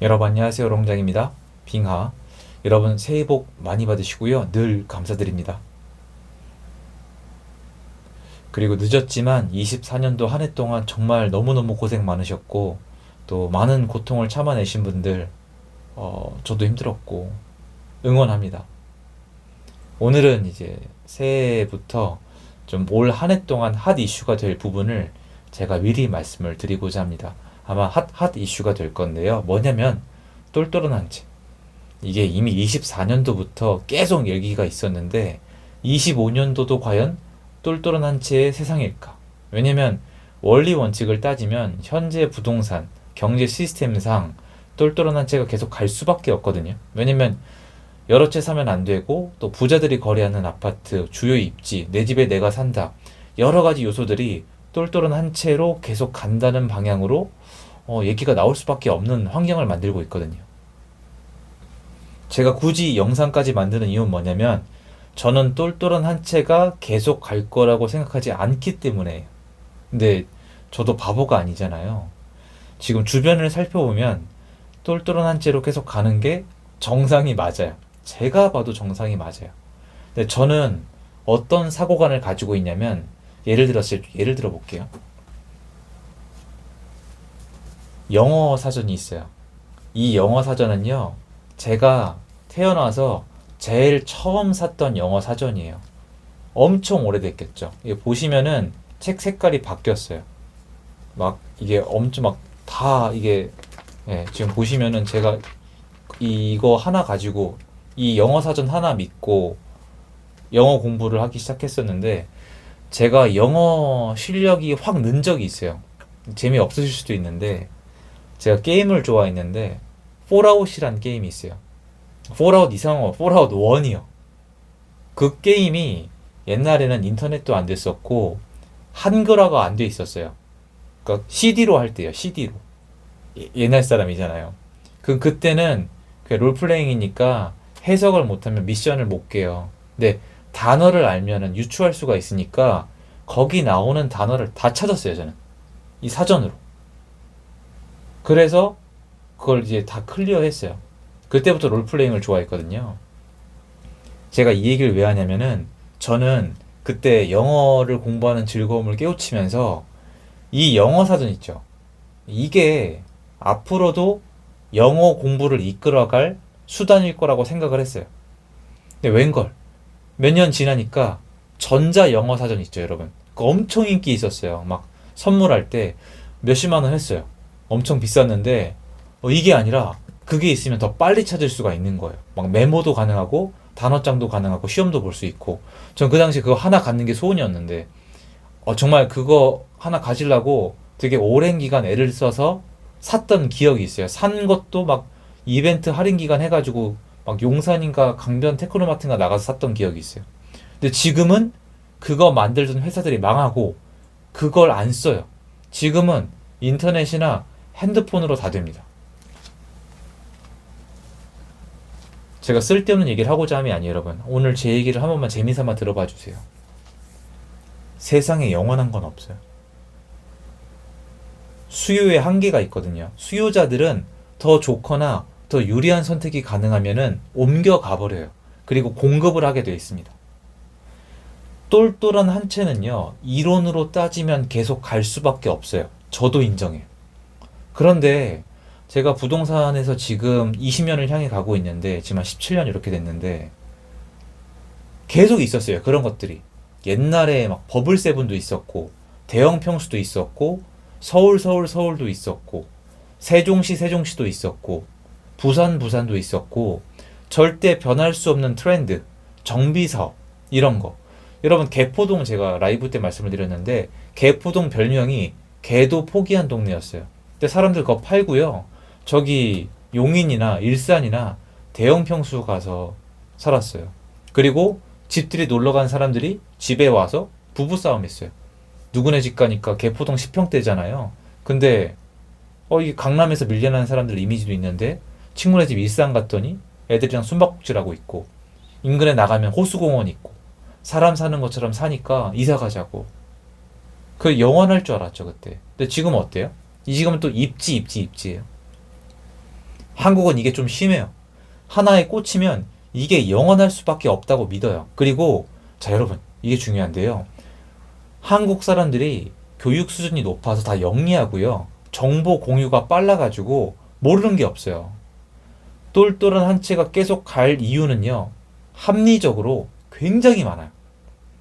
여러분 안녕하세요. 롱장입니다. 빙하. 여러분 새해 복 많이 받으시고요. 늘 감사드립니다. 그리고 늦었지만 24년도 한 해 동안 정말 너무너무 고생 많으셨고 또 많은 고통을 참아내신 분들 저도 힘들었고 응원합니다. 오늘은 이제 새해부터 좀 올 한 해 동안 핫 이슈가 될 부분을 제가 미리 말씀을 드리고자 합니다. 아마 핫 이슈가 될 건데요. 뭐냐면 똘똘한 한채. 이게 이미 24년도부터 계속 얘기가 있었는데 25년도도 과연 똘똘한 한채의 세상일까? 왜냐면 원리 원칙을 따지면 현재 부동산, 경제 시스템상 똘똘한 한채가 계속 갈 수밖에 없거든요. 왜냐면 여러 채 사면 안 되고 또 부자들이 거래하는 아파트, 주요 입지, 내 집에 내가 산다. 여러 가지 요소들이 똘똘한 한 채로 계속 간다는 방향으로 얘기가 나올 수밖에 없는 환경을 만들고 있거든요. 제가 굳이 영상까지 만드는 이유는 뭐냐면 저는 똘똘한 한 채가 계속 갈 거라고 생각하지 않기 때문에요. 근데 저도 바보가 아니잖아요. 지금 주변을 살펴보면 똘똘한 한 채로 계속 가는 게 정상이 맞아요. 제가 봐도 정상이 맞아요. 근데 저는 어떤 사고관을 가지고 있냐면 예를 들어 볼게요. 영어 사전이 있어요. 이 영어 사전은요, 제가 태어나서 제일 처음 샀던 영어 사전이에요. 엄청 오래됐겠죠. 이게 보시면은 책 색깔이 바뀌었어요. 막 이게 엄청 막 다 이게 지금 보시면은 제가 이거 하나 가지고 이 영어 사전 하나 믿고 영어 공부를 하기 시작했었는데 제가 영어 실력이 확 는 적이 있어요. 재미없으실 수도 있는데 제가 게임을 좋아했는데 폴아웃이란 게임이 있어요. 폴아웃 이상한 거 폴아웃 1이요. 그 게임이 옛날에는 인터넷도 안 됐었고 한글화가 안 돼 있었어요. 그러니까 CD로 할 때요. CD로. 옛날 사람이잖아요. 그때는 롤플레잉이니까 해석을 못하면 미션을 못 깨요. 근데 단어를 알면은 유추할 수가 있으니까 거기 나오는 단어를 다 찾았어요, 저는. 이 사전으로. 그래서 그걸 이제 다 클리어 했어요. 그때부터 롤플레잉을 좋아했거든요. 제가 이 얘기를 왜 하냐면은 저는 그때 영어를 공부하는 즐거움을 깨우치면서 이 영어 사전 있죠. 이게 앞으로도 영어 공부를 이끌어갈 수단일 거라고 생각을 했어요. 근데 웬걸 몇 년 지나니까 전자 영어 사전 있죠, 여러분. 그거 엄청 인기 있었어요. 막 선물할 때 몇십만 원 했어요. 엄청 비쌌는데 이게 아니라 그게 있으면 더 빨리 찾을 수가 있는 거예요. 막 메모도 가능하고 단어장도 가능하고 시험도 볼 수 있고 전 그 당시 그거 하나 갖는 게 소원이었는데 정말 그거 하나 가지려고 되게 오랜 기간 애를 써서 샀던 기억이 있어요. 산 것도 막 이벤트 할인 기간 해가지고 막 용산인가 강변 테크노마트인가 나가서 샀던 기억이 있어요. 근데 지금은 그거 만들던 회사들이 망하고 그걸 안 써요. 지금은 인터넷이나 핸드폰으로 다 됩니다. 제가 쓸데없는 얘기를 하고자 함이 아니에요, 여러분. 오늘 제 얘기를 한 번만 재미삼아 들어봐 주세요. 세상에 영원한 건 없어요. 수요에 한계가 있거든요. 수요자들은 더 좋거나 더 유리한 선택이 가능하면은 옮겨가 버려요. 그리고 공급을 하게 되어 있습니다. 똘똘한 한 채는요, 이론으로 따지면 계속 갈 수밖에 없어요. 저도 인정해요. 그런데 제가 부동산에서 지금 20년을 향해 가고 있는데, 지금 한 17년 이렇게 됐는데, 계속 있었어요. 그런 것들이. 옛날에 막 버블 세븐도 있었고, 대형 평수도 있었고, 서울도 있었고, 세종시도 있었고, 부산도 있었고, 절대 변할 수 없는 트렌드, 정비사업, 이런 거. 여러분, 개포동 제가 라이브 때 말씀을 드렸는데, 개포동 별명이 개도 포기한 동네였어요. 근데 사람들 그거 팔고요. 저기 용인이나 일산이나 대형 평수 가서 살았어요. 그리고 집들이 놀러 간 사람들이 집에 와서 부부싸움 했어요. 누구네 집 가니까 개포동 10평대잖아요. 근데 이 강남에서 밀려나는 사람들 이미지도 있는데 친구네 집 일산 갔더니 애들이랑 숨바꼭질하고 있고 인근에 나가면 호수공원 있고 사람 사는 것처럼 사니까 이사 가자고. 그 영원할 줄 알았죠 그때. 근데 지금 어때요? 이 지금은 또 입지예요. 한국은 이게 좀 심해요. 하나에 꽂히면 이게 영원할 수밖에 없다고 믿어요. 그리고 자 여러분 이게 중요한데요. 한국 사람들이 교육 수준이 높아서 다 영리하고요. 정보 공유가 빨라가지고 모르는 게 없어요. 똘똘한 한 채가 계속 갈 이유는요. 합리적으로 굉장히 많아요.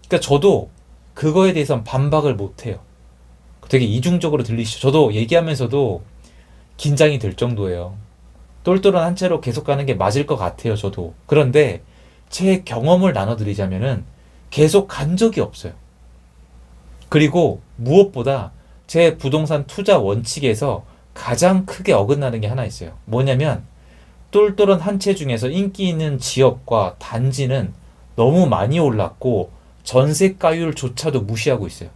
그러니까 저도 그거에 대해서는 반박을 못해요. 되게 이중적으로 들리시죠? 저도 얘기하면서도 긴장이 될 정도예요. 똘똘한 한 채로 계속 가는 게 맞을 것 같아요, 저도. 그런데 제 경험을 나눠드리자면은 계속 간 적이 없어요. 그리고 무엇보다 제 부동산 투자 원칙에서 가장 크게 어긋나는 게 하나 있어요. 뭐냐면 똘똘한 한 채 중에서 인기 있는 지역과 단지는 너무 많이 올랐고 전세가율조차도 무시하고 있어요.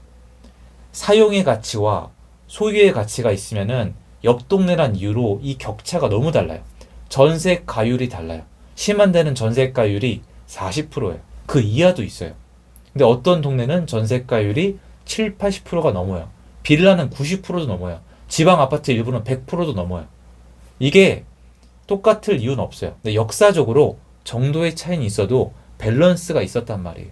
사용의 가치와 소유의 가치가 있으면은 옆 동네란 이유로 이 격차가 너무 달라요. 전세가율이 달라요. 심한 데는 전세가율이 40%예요. 그 이하도 있어요. 근데 어떤 동네는 전세가율이 7, 80%가 넘어요. 빌라는 90%도 넘어요. 지방 아파트 일부는 100%도 넘어요. 이게 똑같을 이유는 없어요. 근데 역사적으로 정도의 차이는 있어도 밸런스가 있었단 말이에요.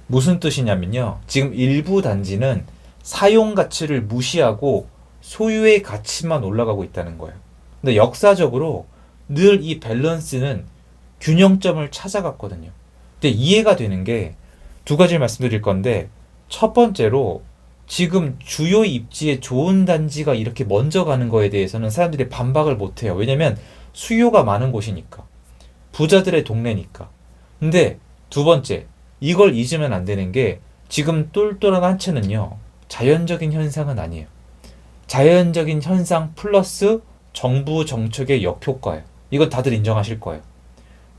무슨 뜻이냐면요. 지금 일부 단지는 사용 가치를 무시하고 소유의 가치만 올라가고 있다는 거예요. 근데 역사적으로 늘 이 밸런스는 균형점을 찾아갔거든요. 근데 이해가 되는 게 두 가지를 말씀드릴 건데 첫 번째로 지금 주요 입지에 좋은 단지가 이렇게 먼저 가는 거에 대해서는 사람들이 반박을 못해요. 왜냐면 수요가 많은 곳이니까. 부자들의 동네니까. 근데 두 번째, 이걸 잊으면 안 되는 게 지금 똘똘한 한 채는요. 자연적인 현상은 아니에요. 자연적인 현상 플러스 정부 정책의 역효과예요. 이건 다들 인정하실 거예요.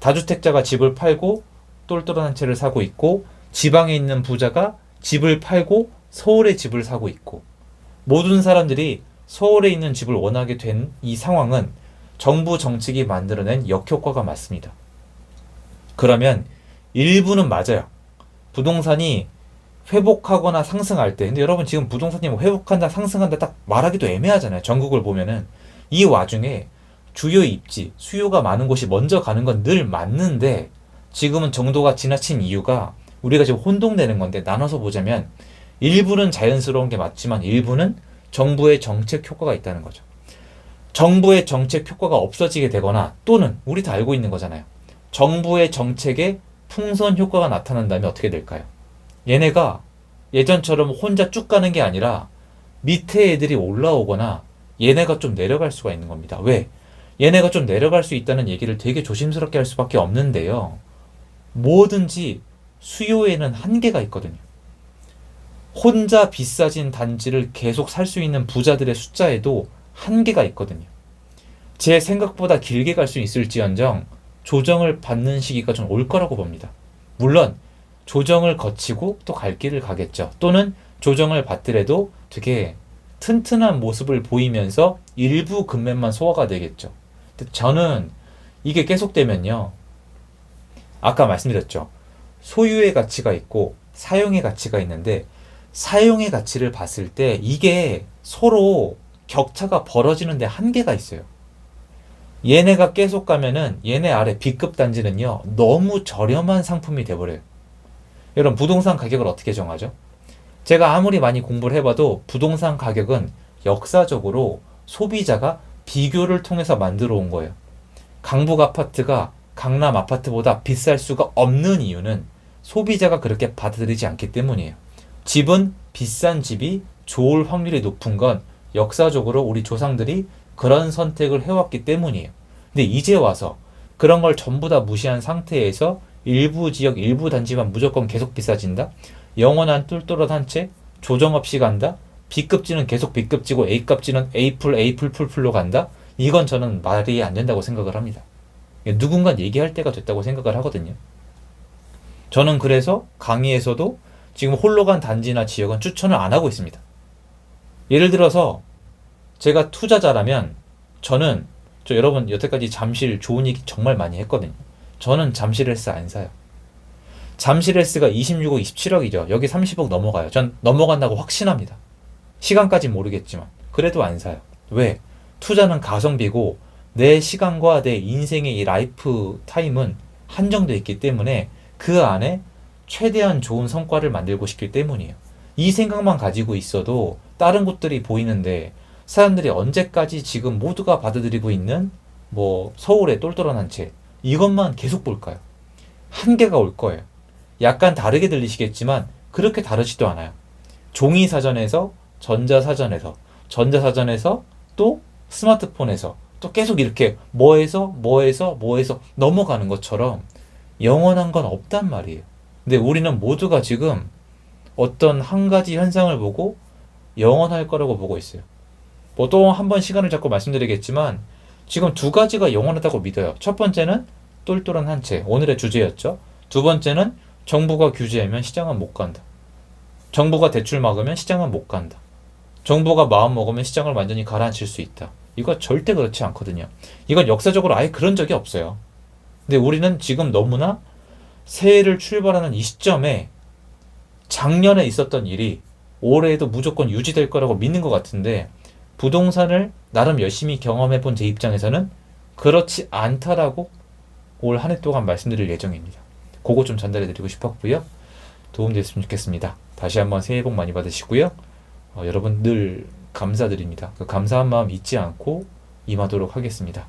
다주택자가 집을 팔고 똘똘한 한 채를 사고 있고 지방에 있는 부자가 집을 팔고 서울에 집을 사고 있고 모든 사람들이 서울에 있는 집을 원하게 된 이 상황은 정부 정책이 만들어낸 역효과가 맞습니다. 그러면 일부는 맞아요. 부동산이 회복하거나 상승할 때 근데 여러분 지금 부동산이 뭐 회복한다 상승한다 딱 말하기도 애매하잖아요. 전국을 보면은 이 와중에 주요 입지 수요가 많은 곳이 먼저 가는 건 늘 맞는데 지금은 정도가 지나친 이유가 우리가 지금 혼동되는 건데 나눠서 보자면 일부는 자연스러운 게 맞지만 일부는 정부의 정책 효과가 있다는 거죠. 정부의 정책 효과가 없어지게 되거나 또는 우리 다 알고 있는 거잖아요. 정부의 정책에 풍선 효과가 나타난다면 어떻게 될까요? 얘네가 예전처럼 혼자 쭉 가는 게 아니라 밑에 애들이 올라오거나 얘네가 좀 내려갈 수가 있는 겁니다. 왜? 얘네가 좀 내려갈 수 있다는 얘기를 되게 조심스럽게 할 수밖에 없는데요. 뭐든지 수요에는 한계가 있거든요. 혼자 비싸진 단지를 계속 살 수 있는 부자들의 숫자에도 한계가 있거든요. 제 생각보다 길게 갈 수 있을지언정 조정을 받는 시기가 좀 올 거라고 봅니다. 물론 조정을 거치고 또 갈 길을 가겠죠. 또는 조정을 받더라도 되게 튼튼한 모습을 보이면서 일부 금매만 소화가 되겠죠. 근데 저는 이게 계속되면요. 아까 말씀드렸죠. 소유의 가치가 있고 사용의 가치가 있는데 사용의 가치를 봤을 때 이게 서로 격차가 벌어지는데 한계가 있어요. 얘네가 계속 가면은 얘네 아래 B급 단지는요. 너무 저렴한 상품이 돼버려요. 여러분 부동산 가격을 어떻게 정하죠? 제가 아무리 많이 공부를 해봐도 부동산 가격은 역사적으로 소비자가 비교를 통해서 만들어 온 거예요. 강북 아파트가 강남 아파트보다 비쌀 수가 없는 이유는 소비자가 그렇게 받아들이지 않기 때문이에요. 집은 비싼 집이 좋을 확률이 높은 건 역사적으로 우리 조상들이 그런 선택을 해왔기 때문이에요. 근데 이제 와서 그런 걸 전부 다 무시한 상태에서 일부 지역, 일부 단지만 무조건 계속 비싸진다? 영원한 똘똘한 한 채? 조정 없이 간다? B급지는 계속 B급지고 A급지는 A풀로 간다? 이건 저는 말이 안 된다고 생각을 합니다. 누군가 얘기할 때가 됐다고 생각을 하거든요. 저는 그래서 강의에서도 지금 홀로 간 단지나 지역은 추천을 안 하고 있습니다. 예를 들어서 제가 투자자라면 저는 여러분 여태까지 잠실 좋은 얘기 정말 많이 했거든요. 저는 잠실헬스 안 사요. 잠실헬스가 26억, 27억이죠. 여기 30억 넘어가요. 전 넘어간다고 확신합니다. 시간까진 모르겠지만 그래도 안 사요. 왜? 투자는 가성비고 내 시간과 내 인생의 이 라이프 타임은 한정되어 있기 때문에 그 안에 최대한 좋은 성과를 만들고 싶기 때문이에요. 이 생각만 가지고 있어도 다른 곳들이 보이는데 사람들이 언제까지 지금 모두가 받아들이고 있는 뭐 서울의 똘똘한 한 채 이것만 계속 볼까요? 한계가 올 거예요. 약간 다르게 들리시겠지만 그렇게 다르지도 않아요. 종이 사전에서 전자사전에서 전자사전에서 또 스마트폰에서 또 계속 이렇게 뭐에서 넘어가는 것처럼 영원한 건 없단 말이에요. 근데 우리는 모두가 지금 어떤 한 가지 현상을 보고 영원할 거라고 보고 있어요. 뭐 또 한 번 시간을 잡고 말씀드리겠지만 지금 두 가지가 영원하다고 믿어요. 첫 번째는 똘똘한 한 채, 오늘의 주제였죠. 두 번째는 정부가 규제하면 시장은 못 간다. 정부가 대출 막으면 시장은 못 간다. 정부가 마음 먹으면 시장을 완전히 가라앉힐 수 있다. 이거 절대 그렇지 않거든요. 이건 역사적으로 아예 그런 적이 없어요. 근데 우리는 지금 너무나 새해를 출발하는 이 시점에 작년에 있었던 일이 올해에도 무조건 유지될 거라고 믿는 것 같은데 부동산을 나름 열심히 경험해 본 제 입장에서는 그렇지 않다라고 올 한 해 동안 말씀드릴 예정입니다. 그거 좀 전달해 드리고 싶었고요. 도움됐으면 좋겠습니다. 다시 한번 새해 복 많이 받으시고요. 여러분 늘 감사드립니다. 그 감사한 마음 잊지 않고 임하도록 하겠습니다.